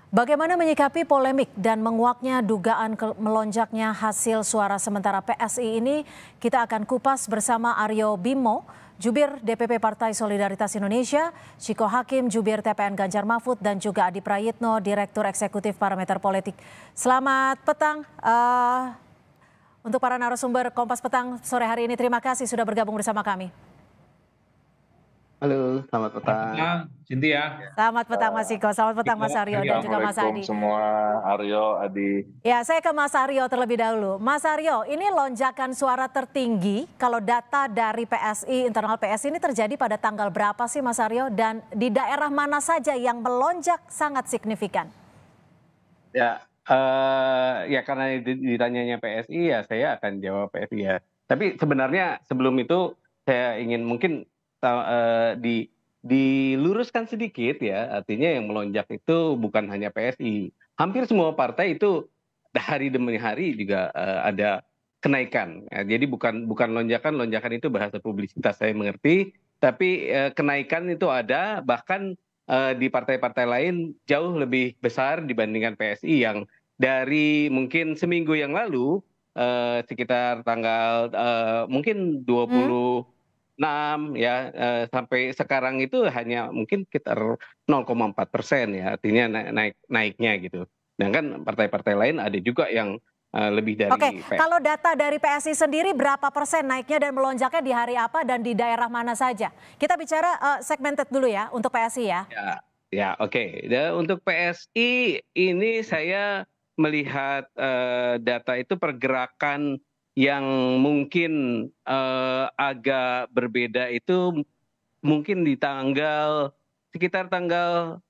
Bagaimana menyikapi polemik dan menguaknya dugaan melonjaknya hasil suara sementara PSI ini, kita akan kupas bersama Aryo Bimo, Jubir DPP Partai Solidaritas Indonesia, Chiko Hakim, Jubir TPN Ganjar Mahfud, dan juga Adi Prayitno, Direktur Eksekutif Parameter Politik. Selamat petang untuk para narasumber Kompas Petang sore hari ini. Terima kasih sudah bergabung bersama kami. Halo, selamat petang. Cynthia. Selamat petang Mas Chiko, selamat petang Mas Aryo dan juga Mas Adi. Semua, Aryo, Adi. Ya, saya ke Mas Aryo terlebih dahulu. Mas Aryo, ini lonjakan suara tertinggi kalau data dari PSI, internal PSI ini terjadi pada tanggal berapa sih Mas Aryo? Dan di daerah mana saja yang melonjak sangat signifikan? Ya, ya karena ditanyanya PSI ya saya akan jawab PSI ya. Tapi sebenarnya sebelum itu saya ingin mungkin diluruskan sedikit ya, artinya yang melonjak itu bukan hanya PSI. Hampir semua partai itu hari demi hari juga ada kenaikan. Ya, jadi bukan lonjakan itu bahasa publisitas saya mengerti, tapi kenaikan itu ada, bahkan di partai-partai lain jauh lebih besar dibandingkan PSI yang dari mungkin seminggu yang lalu sekitar tanggal mungkin 26 ya sampai sekarang itu hanya mungkin sekitar 0,4% ya, artinya naiknya gitu. Sedangkan partai-partai lain ada juga yang lebih dari. Oke, kalau data dari PSI sendiri berapa persen naiknya dan melonjaknya di hari apa dan di daerah mana saja? Kita bicara segmented dulu ya untuk PSI ya. Ya, oke. Untuk PSI ini saya melihat data itu pergerakan yang mungkin agak berbeda itu mungkin di sekitar tanggal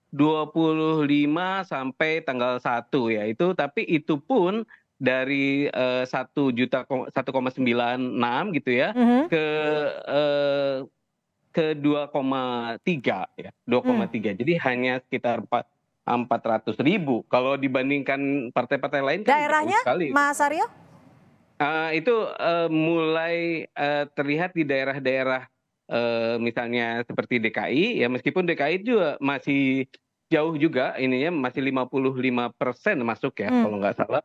25 sampai tanggal 1 ya itu, tapi itu pun dari 1,96 gitu ya ke 2,3 ya, 2,3. Jadi hanya sekitar 400.000 kalau dibandingkan partai-partai lain kan daerahnya sekali. Mas Aryo? Itu mulai terlihat di daerah-daerah misalnya seperti DKI ya, meskipun DKI juga masih jauh juga ininya, masih 55% masuk ya kalau nggak salah.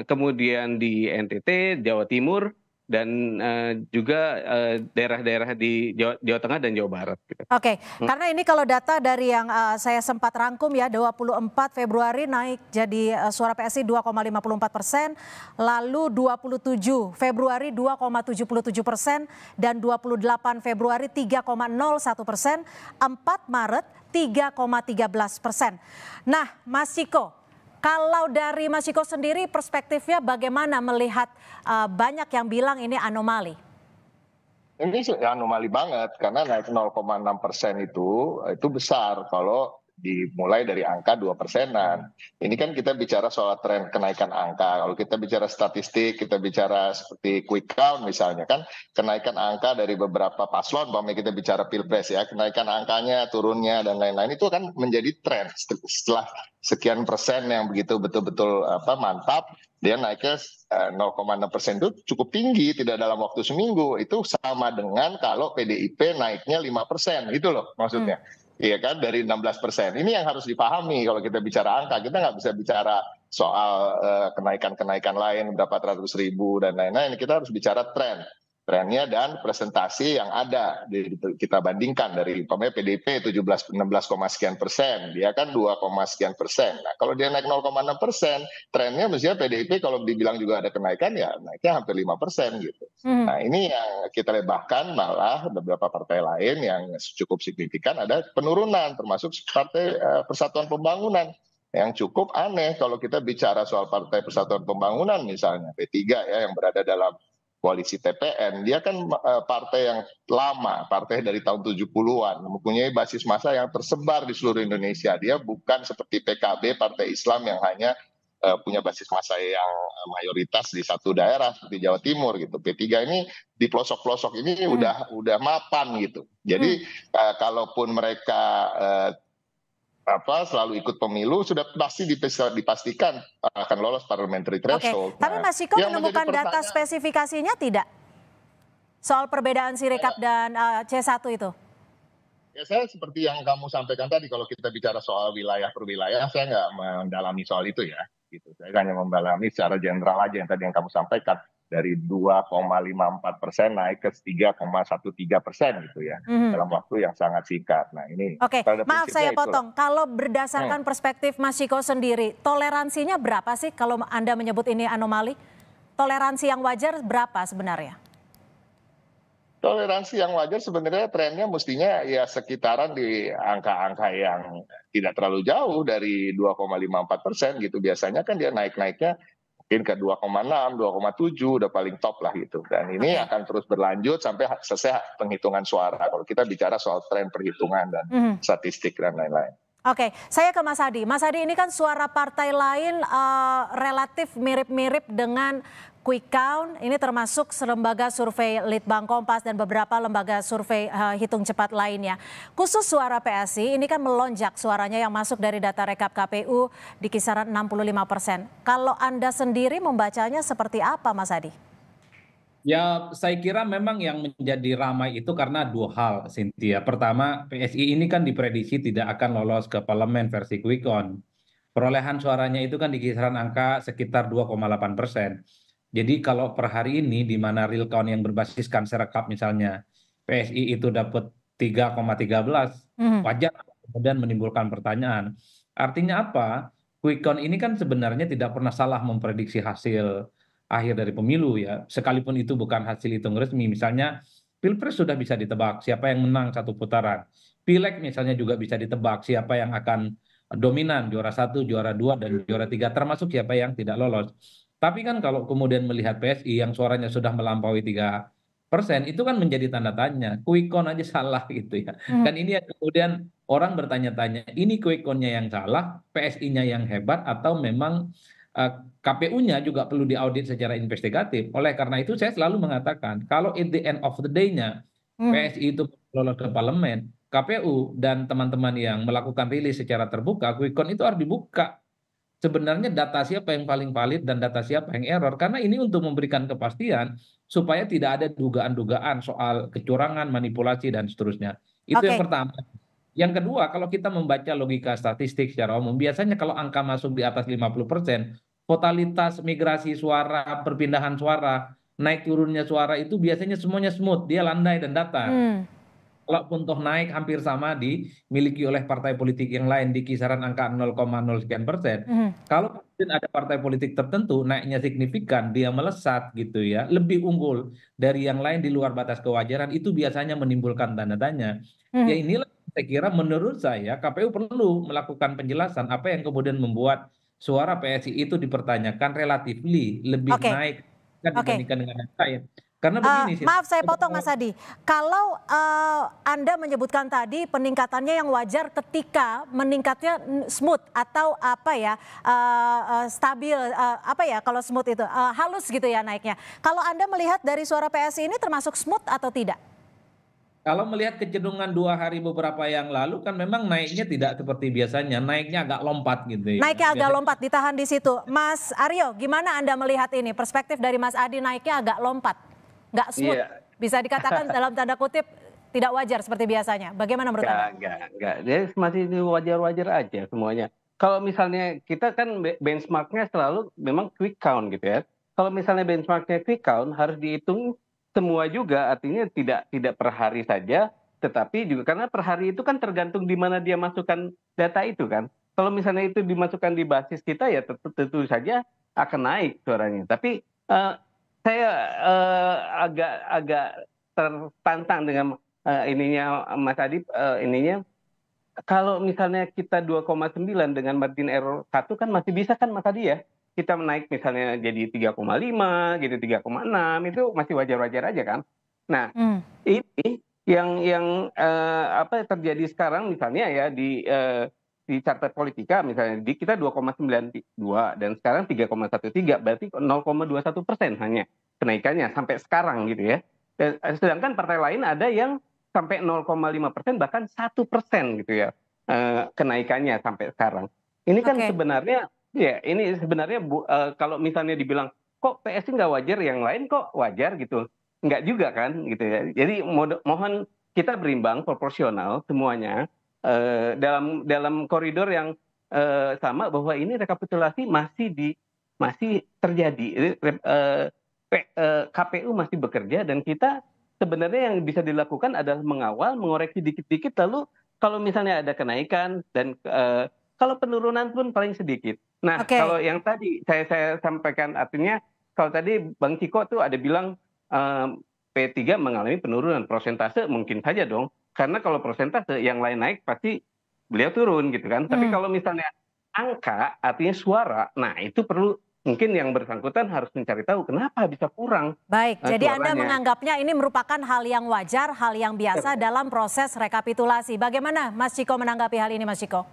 Kemudian di NTT, Jawa Timur, dan juga daerah-daerah di Jawa Tengah dan Jawa Barat. Gitu. Oke, karena ini kalau data dari yang saya sempat rangkum ya, 24 Februari naik jadi suara PSI 2,54%, lalu 27 Februari 2,77% dan 28 Februari 3,01%, 4 Maret 3,13%. Nah, Mas Chiko, kalau dari Mas Chiko sendiri perspektifnya bagaimana melihat banyak yang bilang ini anomali? Ini anomali banget karena naik 0,6% itu besar kalau dimulai dari angka 2%-an. Ini kan kita bicara soal tren kenaikan angka. Kalau kita bicara statistik, kita bicara seperti quick count misalnya kan, kenaikan angka dari beberapa paslon, kita bicara pilpres ya, kenaikan angkanya, turunnya dan lain-lain itu kan menjadi tren setelah sekian persen yang begitu betul-betul mantap, dia naiknya 0,6% itu cukup tinggi, tidak dalam waktu seminggu. Itu sama dengan kalau PDIP naiknya 5%, gitu loh maksudnya. Iya kan, dari 16%. Ini yang harus dipahami kalau kita bicara angka. Kita nggak bisa bicara soal kenaikan-kenaikan lain, berapa ratus ribu dan lain-lain. Kita harus bicara trennya dan presentasi yang ada. Kita bandingkan dari PDIP 16, sekian persen, dia kan 2, sekian persen. Nah, kalau dia naik 0,6%, trennya mestinya PDIP kalau dibilang juga ada kenaikan ya naiknya hampir 5% gitu. Nah, ini yang kita bahkan malah beberapa partai lain yang cukup signifikan ada penurunan, termasuk Partai Persatuan Pembangunan yang cukup aneh kalau kita bicara soal Partai Persatuan Pembangunan misalnya P3 ya yang berada dalam koalisi TPN, dia kan partai yang lama, partai dari tahun 70-an, mempunyai basis massa yang tersebar di seluruh Indonesia. Dia bukan seperti PKB, partai Islam yang hanya punya basis massa yang mayoritas di satu daerah seperti Jawa Timur gitu. P3 ini di pelosok-pelosok ini udah mapan gitu. Jadi kalaupun mereka selalu ikut pemilu sudah pasti dipastikan akan lolos parliamentary threshold. Oke, tapi Mas Chiko menemukan data spesifikasinya tidak soal perbedaan Sirekap dan C1 itu? Ya saya seperti yang kamu sampaikan tadi, kalau kita bicara soal wilayah per wilayah, saya nggak mendalami soal itu ya. Gitu. Saya hanya mendalami secara general aja yang tadi yang kamu sampaikan, dari 2,54% naik ke 3,13% gitu ya, Mhm. dalam waktu yang sangat singkat. Nah ini Oke, pada maaf prinsipnya saya itulah. potong. Kalau Hmm. berdasarkan perspektif Mas Ciko sendiri, toleransinya berapa sih kalau Anda menyebut ini anomali? Toleransi yang wajar berapa sebenarnya? Toleransi yang wajar sebenarnya trennya mestinya ya sekitaran di angka-angka yang tidak terlalu jauh dari 2,54% gitu. Biasanya kan dia naik-naiknya mungkin ke 2,6, 2,7 udah paling top lah gitu. Dan ini Oke. akan terus berlanjut sampai selesai penghitungan suara. Kalau kita bicara soal tren perhitungan dan Mhm. statistik dan lain-lain. Oke, saya ke Mas Hadi. Mas Hadi, ini kan suara partai lain relatif mirip-mirip dengan Quick Count. Ini termasuk lembaga survei Litbang Kompas dan beberapa lembaga survei hitung cepat lainnya. Khusus suara PSI, ini kan melonjak suaranya yang masuk dari data rekap KPU di kisaran 65%. Kalau Anda sendiri membacanya seperti apa, Mas Hadi? Ya, saya kira memang yang menjadi ramai itu karena dua hal, Cynthia. Pertama, PSI ini kan diprediksi tidak akan lolos ke parlemen versi quick count. Perolehan suaranya itu kan di kisaran angka sekitar 2,8%. Jadi kalau per hari ini di mana real count yang berbasiskan Serekap misalnya, PSI itu dapat 3,13, Mhm. wajar kemudian menimbulkan pertanyaan. Artinya apa? Quick count ini kan sebenarnya tidak pernah salah memprediksi hasil akhir dari pemilu ya, sekalipun itu bukan hasil hitung resmi. Misalnya Pilpres sudah bisa ditebak siapa yang menang satu putaran. Pileg misalnya juga bisa ditebak siapa yang akan dominan, juara satu, juara dua, dan juara tiga, termasuk siapa yang tidak lolos. Tapi kan kalau kemudian melihat PSI yang suaranya sudah melampaui 3%, itu kan menjadi tanda tanya. Quick count aja salah gitu ya. Mhm. Kan ini yang kemudian orang bertanya-tanya, ini quick count-nya yang salah, PSI-nya yang hebat, atau memang KPU-nya juga perlu diaudit secara investigatif. Oleh karena itu saya selalu mengatakan kalau at the end of the day-nya Mhm. PSI itu lolos ke parlemen, KPU dan teman-teman yang melakukan rilis secara terbuka, quick count itu harus dibuka. Sebenarnya data siapa yang paling valid dan data siapa yang error. Karena ini untuk memberikan kepastian supaya tidak ada dugaan-dugaan soal kecurangan, manipulasi, dan seterusnya. Itu yang Oke. pertama. Yang kedua, kalau kita membaca logika statistik secara umum, biasanya kalau angka masuk di atas 50%, totalitas migrasi suara, perpindahan suara, naik turunnya suara itu biasanya semuanya smooth, dia landai dan datar. Hmm. Kalaupun toh naik hampir sama dimiliki oleh partai politik yang lain di kisaran angka 0,0 sekian persen. Mhm. Kalau kemudian ada partai politik tertentu naiknya signifikan, dia melesat gitu ya, lebih unggul dari yang lain di luar batas kewajaran, itu biasanya menimbulkan tanda tanya. Ya Mhm. inilah saya kira menurut saya KPU perlu melakukan penjelasan apa yang kemudian membuat suara PSI itu dipertanyakan relatifly lebih Oke. naik kan Oke. dibandingkan dengan yang lain. Karena begini sih. Maaf saya potong Mas Hadi. Kalau Anda menyebutkan tadi peningkatannya yang wajar ketika meningkatnya smooth atau apa ya stabil apa ya kalau smooth itu halus gitu ya naiknya. Kalau Anda melihat dari suara PSI ini termasuk smooth atau tidak? Kalau melihat kecenderungan 2 hari beberapa yang lalu kan memang naiknya tidak seperti biasanya, naiknya agak lompat gitu ya. Naiknya agak Biasanya lompat ditahan di situ. Mas Aryo, gimana Anda melihat ini? Perspektif dari Mas Adi naiknya agak lompat, nggak smooth. Iya, Bisa dikatakan dalam tanda kutip tidak wajar seperti biasanya. Bagaimana menurut Anda? enggak. Jadi masih wajar-wajar aja semuanya. Kalau misalnya kita kan benchmarknya selalu memang quick count gitu ya. Kalau misalnya benchmarknya quick count harus dihitung semua juga, artinya tidak per hari saja, tetapi juga karena per hari itu kan tergantung di mana dia masukkan data itu kan. Kalau misalnya itu dimasukkan di basis kita ya tentu saja akan naik suaranya. Tapi saya agak tertantang dengan ininya Mas Adip, ininya kalau misalnya kita 2,9 dengan margin error 1 kan masih bisa kan Mas Adi ya? Kita menaik misalnya jadi 3,5 gitu, 3,6 itu masih wajar-wajar aja kan. Nah, Hmm. ini yang apa yang terjadi sekarang misalnya ya di Carta Politika misalnya di kita 2,92 dan sekarang 3,13 berarti 0,21% hanya kenaikannya sampai sekarang gitu ya. Sedangkan partai lain ada yang sampai 0,5% bahkan 1% gitu ya kenaikannya sampai sekarang. Ini kan Oke. sebenarnya ya ini sebenarnya kalau misalnya dibilang kok PSI nggak wajar yang lain kok wajar gitu. Nggak juga kan gitu ya. Jadi mohon kita berimbang, proporsional semuanya dalam koridor yang sama, bahwa ini rekapitulasi masih terjadi. KPU masih bekerja, dan kita sebenarnya yang bisa dilakukan adalah mengawal, mengoreksi dikit-dikit, lalu kalau misalnya ada kenaikan dan kalau penurunan pun paling sedikit. Nah, kalau yang tadi saya sampaikan, artinya kalau tadi Bang Ciko tuh ada bilang P3 mengalami penurunan persentase, mungkin saja dong, karena kalau persentase yang lain naik pasti beliau turun gitu kan. Tapi kalau misalnya angka, artinya suara, nah itu perlu, mungkin yang bersangkutan harus mencari tahu kenapa bisa kurang. Baik, jadi Anda suaranya. menganggapnya ini merupakan hal yang wajar, hal yang biasa dalam proses rekapitulasi. Bagaimana Mas Ciko menanggapi hal ini, Mas Ciko?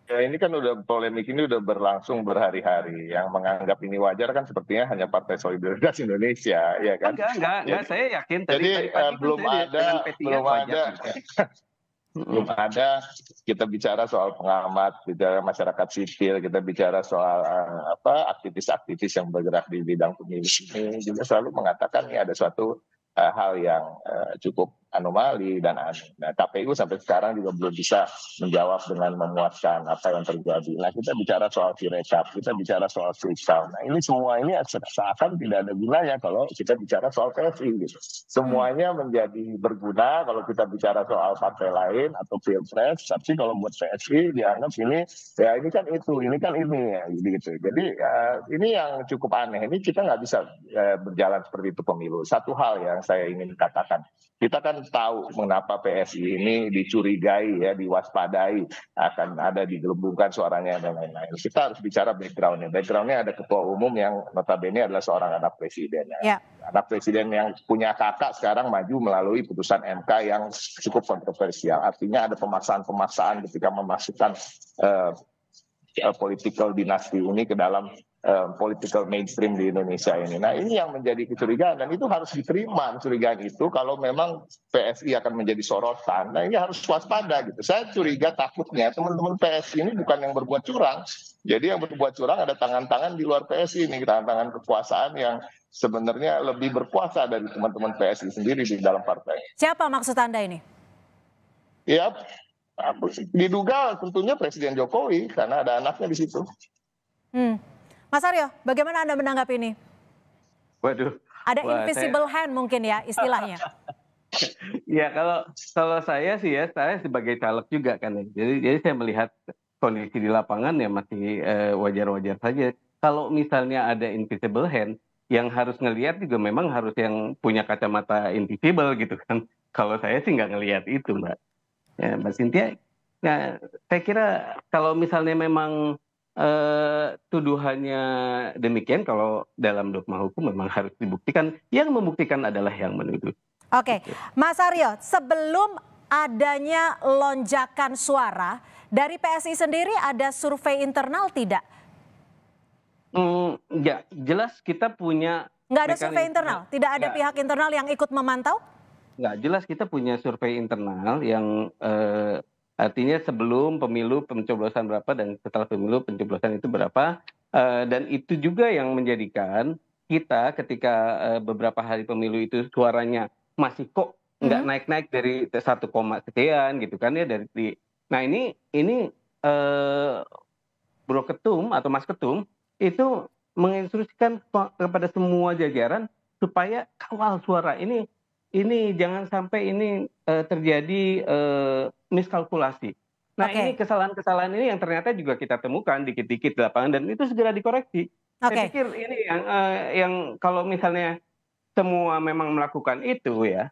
Ya, ini kan polemik ini udah berlangsung berhari-hari. Yang menganggap ini wajar kan sepertinya hanya Partai Solidaritas Indonesia, ya kan? Enggak, saya yakin. Jadi belum ada kita bicara soal pengamat, bicara masyarakat sipil, kita bicara soal aktivis-aktivis yang bergerak di bidang pemilu ini juga selalu mengatakan ini ada suatu hal yang cukup anomali dan aneh. Nah, KPU sampai sekarang juga belum bisa menjawab dengan memuaskan apa yang terjadi. Nah, kita bicara soal Sirekap, kita bicara soal Quick-Count. Nah, ini semua ini seakan tidak ada gunanya kalau kita bicara soal PSI. Gitu. Semuanya menjadi berguna kalau kita bicara soal partai lain atau pilpres, tapi kalau buat PSI dianggap ini kan itu, ini kan ini ya, gitu. Jadi ini yang cukup aneh. Ini kita nggak bisa berjalan seperti itu pemilu. Satu hal yang saya ingin katakan, kita kan tahu mengapa PSI ini dicurigai, ya, diwaspadai akan ada digelembungkan suaranya dan lain-lain. Kita harus bicara backgroundnya. Backgroundnya ada ketua umum yang notabene adalah seorang anak presiden. Ya. Anak presiden yang punya kakak sekarang maju melalui putusan MK yang cukup kontroversial. Artinya ada pemaksaan-pemaksaan ketika memasukkan political dinasti ini ke dalam political mainstream di Indonesia ini. Nah, ini yang menjadi kecurigaan, dan itu harus diterima kecurigaan itu kalau memang PSI akan menjadi sorotan. Nah, ini harus waspada gitu. Saya curiga takutnya teman-teman PSI ini bukan yang berbuat curang. Jadi yang berbuat curang ada tangan-tangan di luar PSI ini, tangan-tangan kekuasaan yang sebenarnya lebih berkuasa dari teman-teman PSI sendiri di dalam partai. Siapa maksud Anda ini? Ya, diduga tentunya Presiden Jokowi karena ada anaknya di situ. Mas Aryo, bagaimana Anda menanggapi ini? Waduh. Ada invisible hand mungkin ya istilahnya. Ya, kalau saya sih ya, saya sebagai caleg juga kan ya. Jadi saya melihat kondisi di lapangan ya masih wajar-wajar saja. Kalau misalnya ada invisible hand, yang harus ngelihat juga memang harus yang punya kacamata invisible gitu kan. Kalau saya sih nggak ngelihat itu, Mbak. Ya, Mbak Cynthia, nah, saya kira kalau misalnya memang tuduhannya demikian, kalau dalam dogma hukum memang harus dibuktikan. Yang membuktikan adalah yang menuduh. Oke, Mas Aryo, sebelum adanya lonjakan suara dari PSI sendiri ada survei internal tidak? Enggak, jelas kita punya. Nggak ada survei internal? Tidak ada pihak internal yang ikut memantau? Nggak, jelas kita punya survei internal yang artinya sebelum pemilu pencoblosan berapa dan setelah pemilu pencoblosan itu berapa, dan itu juga yang menjadikan kita ketika beberapa hari pemilu itu suaranya masih kok nggak naik-naik dari 1, sekian gitu kan ya nah ini Bro Ketum atau Mas Ketum itu menginstruksikan kepada semua jajaran supaya kawal suara ini jangan sampai ini terjadi miskalkulasi. Nah, ini kesalahan-kesalahan ini yang ternyata juga kita temukan dikit-dikit di lapangan, dan itu segera dikoreksi. Saya pikir ini yang kalau misalnya semua memang melakukan itu ya,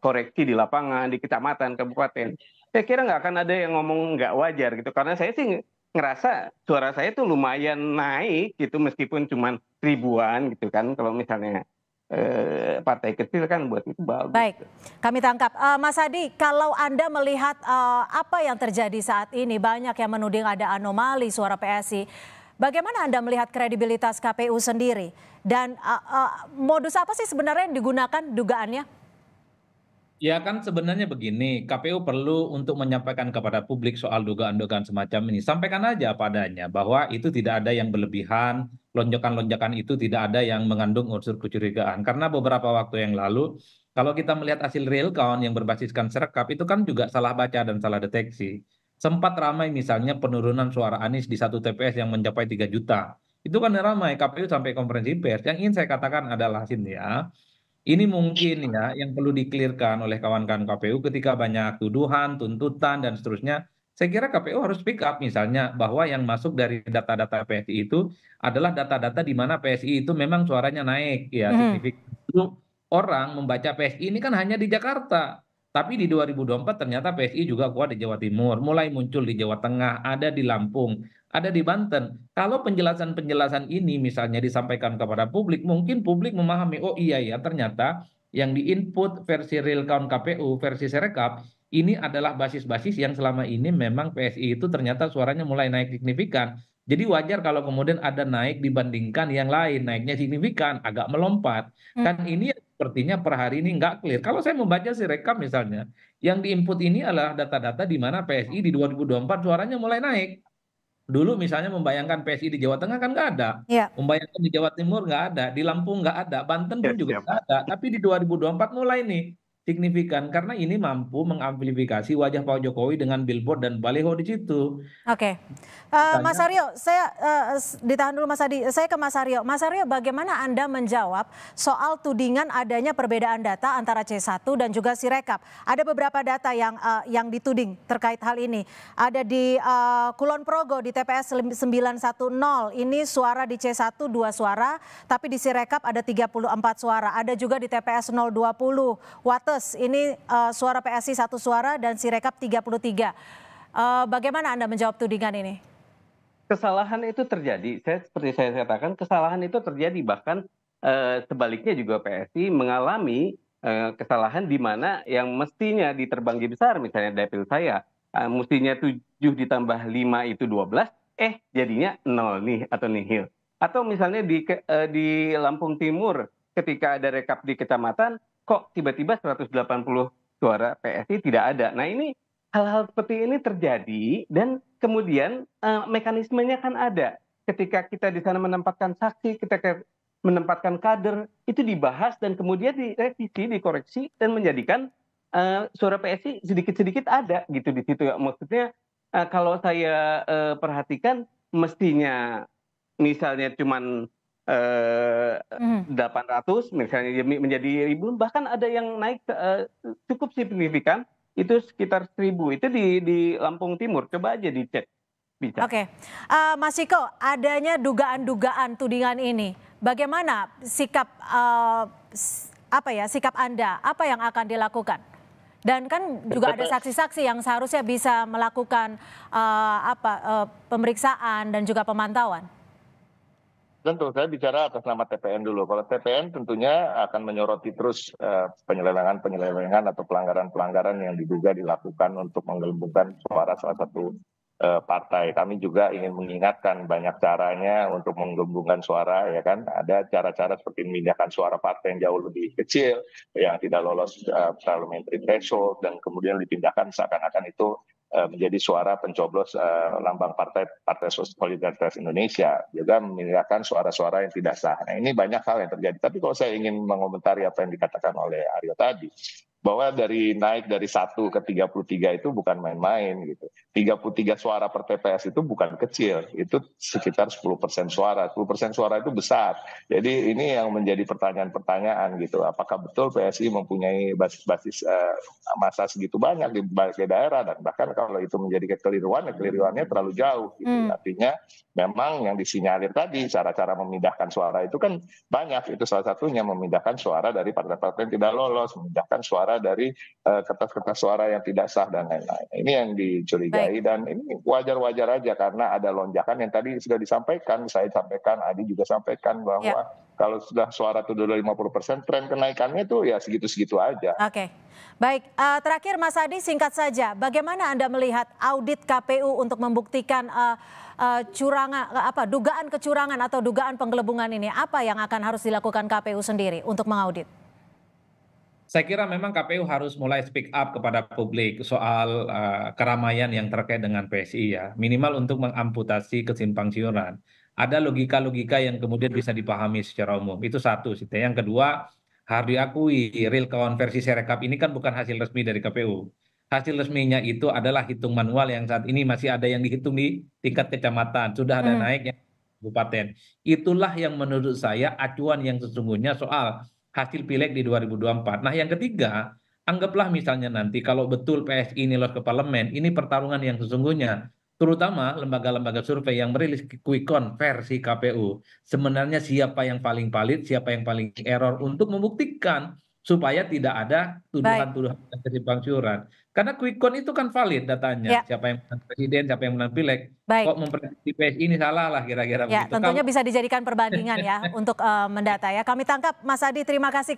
koreksi di lapangan, di kecamatan, kabupaten, saya kira nggak akan ada yang ngomong nggak wajar gitu. Karena saya sih ngerasa suara saya tuh lumayan naik gitu, meskipun cuma ribuan gitu kan. Kalau misalnya partai kecil kan buat itu bagus. Baik, kami tangkap. Mas Adi, kalau Anda melihat apa yang terjadi saat ini, banyak yang menuding ada anomali suara PSI. Bagaimana Anda melihat kredibilitas KPU sendiri? Dan modus apa sih sebenarnya yang digunakan dugaannya? Ya kan sebenarnya begini, KPU perlu untuk menyampaikan kepada publik soal dugaan-dugaan semacam ini. Sampaikan aja padanya bahwa itu tidak ada yang berlebihan, lonjakan-lonjakan itu tidak ada yang mengandung unsur kecurigaan. Karena beberapa waktu yang lalu, kalau kita melihat hasil real count yang berbasiskan Serkap, itu kan juga salah baca dan salah deteksi. Sempat ramai misalnya penurunan suara Anies di satu TPS yang mencapai 3 juta. Itu kan ramai, KPU sampai konferensi pers. Yang ingin saya katakan adalah Cynthia, ini mungkin ya yang perlu dikelirkan oleh kawan-kawan KPU ketika banyak tuduhan, tuntutan, dan seterusnya. Saya kira KPU harus speak up misalnya bahwa yang masuk dari data-data PSI itu adalah data-data di mana PSI itu memang suaranya naik ya Mhm. signifikan. Dulu orang membaca PSI ini kan hanya di Jakarta. Tapi di 2024 ternyata PSI juga kuat di Jawa Timur, mulai muncul di Jawa Tengah, ada di Lampung, ada di Banten. Kalau penjelasan-penjelasan ini misalnya disampaikan kepada publik, mungkin publik memahami, oh iya ya ternyata yang diinput versi real count KPU, versi Serekap, ini adalah basis-basis yang selama ini memang PSI itu ternyata suaranya mulai naik signifikan. Jadi wajar kalau kemudian ada naik dibandingkan yang lain, naiknya signifikan, agak melompat. Kan Mhm. ini sepertinya per hari ini nggak clear. Kalau saya membaca si rekap misalnya, yang diinput ini adalah data-data di mana PSI di 2024 suaranya mulai naik. Dulu misalnya membayangkan PSI di Jawa Tengah kan nggak ada. Ya, Membayangkan di Jawa Timur nggak ada. Di Lampung nggak ada. Banten pun Yes, juga siap. nggak ada. Tapi di 2024 mulai nih signifikan. Karena ini mampu mengamplifikasi wajah Pak Jokowi dengan billboard dan baliho di situ. oke. Mas Misalnya Aryo, saya ditahan dulu Mas Adi. Saya ke Mas Aryo. Mas Aryo, bagaimana Anda menjawab soal tudingan adanya perbedaan data antara C1 dan juga Sirekap? Ada beberapa data yang dituding terkait hal ini. Ada di Kulon Progo di TPS 910. Ini suara di C1 2 suara, tapi di Sirekap ada 34 suara. Ada juga di TPS 020 Wates. Ini suara PSI 1 suara dan Sirekap 33. Bagaimana Anda menjawab tudingan ini? Kesalahan itu terjadi. Seperti saya katakan, kesalahan itu terjadi. Bahkan sebaliknya juga PSI mengalami kesalahan di mana yang mestinya diterbanggi besar, misalnya dapil saya, mestinya 7 ditambah 5 itu 12, jadinya 0 nih atau nihil. Atau misalnya di Lampung Timur, ketika ada rekap di kecamatan, kok tiba-tiba 180 suara PSI tidak ada. Nah ini hal-hal seperti ini terjadi dan kemudian mekanismenya kan ada. Ketika kita di sana menempatkan saksi, kita menempatkan kader, itu dibahas dan kemudian direvisi, dikoreksi dan menjadikan suara PSI sedikit-sedikit ada gitu di situ. Maksudnya kalau saya perhatikan mestinya misalnya cuman 800 misalnya menjadi 1.000, bahkan ada yang naik cukup signifikan itu sekitar 1.000 itu di Lampung Timur. Coba aja dicek, bisa. Oke, Mas Ciko, adanya dugaan-dugaan tudingan ini, bagaimana sikap sikap Anda? Apa yang akan dilakukan? Dan kan juga ada saksi-saksi yang seharusnya bisa melakukan pemeriksaan dan juga pemantauan. Tentu saya bicara atas nama TPN dulu. Kalau TPN tentunya akan menyoroti terus penyelewengan atau pelanggaran-pelanggaran yang diduga dilakukan untuk menggelembungkan suara salah satu partai. Kami juga ingin mengingatkan banyak caranya untuk menggelembungkan suara, ya kan. Ada cara-cara seperti memindahkan suara partai yang jauh lebih kecil, yang tidak lolos parliamentary threshold, dan kemudian dipindahkan seakan-akan itu menjadi suara pencoblos lambang Partai Solidaritas Indonesia, juga memindahkan suara-suara yang tidak sah. Nah, ini banyak hal yang terjadi. Tapi kalau saya ingin mengomentari apa yang dikatakan oleh Aryo tadi, bahwa naik dari 1 ke 33 itu bukan main-main gitu. 33 suara per TPS itu bukan kecil, itu sekitar 10% suara. 10% suara itu besar. Jadi ini yang menjadi pertanyaan-pertanyaan gitu. Apakah betul PSI mempunyai basis-basis massa segitu banyak di berbagai daerah, dan bahkan kalau itu menjadi kekeliruannya terlalu jauh gitu. Artinya memang yang disinyalir tadi cara-cara memindahkan suara itu kan banyak. Itu salah satunya memindahkan suara dari partai-partai yang tidak lolos, memindahkan suara dari kertas-kertas suara yang tidak sah dan lain-lain. Ini yang dicurigai. Baik. Dan ini wajar-wajar aja karena ada lonjakan yang tadi sudah disampaikan, saya sampaikan, Adi juga sampaikan bahwa kalau sudah suara itu udah 50%, tren kenaikannya tuh ya segitu-segitu aja. Oke. Baik, terakhir Mas Adi singkat saja, bagaimana Anda melihat audit KPU untuk membuktikan dugaan kecurangan atau dugaan penggelembungan ini? Apa yang akan harus dilakukan KPU sendiri untuk mengaudit? Saya kira memang KPU harus mulai speak up kepada publik soal keramaian yang terkait dengan PSI ya. Minimal untuk mengamputasi kesimpangsiuran. ada logika-logika yang kemudian bisa dipahami secara umum. Itu satu sih. Yang kedua, harus diakui real count versi Sirekap ini kan bukan hasil resmi dari KPU. Hasil resminya itu adalah hitung manual yang saat ini masih ada yang dihitung di tingkat kecamatan, sudah ada naik yang kabupaten. Itulah yang menurut saya acuan yang sesungguhnya soal hasil pileg di 2024. Nah, yang ketiga, anggaplah misalnya nanti kalau betul PSI ini lolos ke parlemen, ini pertarungan yang sesungguhnya, terutama lembaga-lembaga survei yang merilis quick count versi KPU. Sebenarnya siapa yang paling valid, siapa yang paling error untuk membuktikan supaya tidak ada tuduhan-tuduhan dan kesimpang siuran. Karena quick count itu kan valid datanya, siapa yang menang presiden, siapa yang menang pileg. Kok memprediksi PSI ini salah lah kira-kira ya, begitu. tentunya bisa dijadikan perbandingan ya untuk mendata ya. Kami tangkap Mas Adi, terima kasih.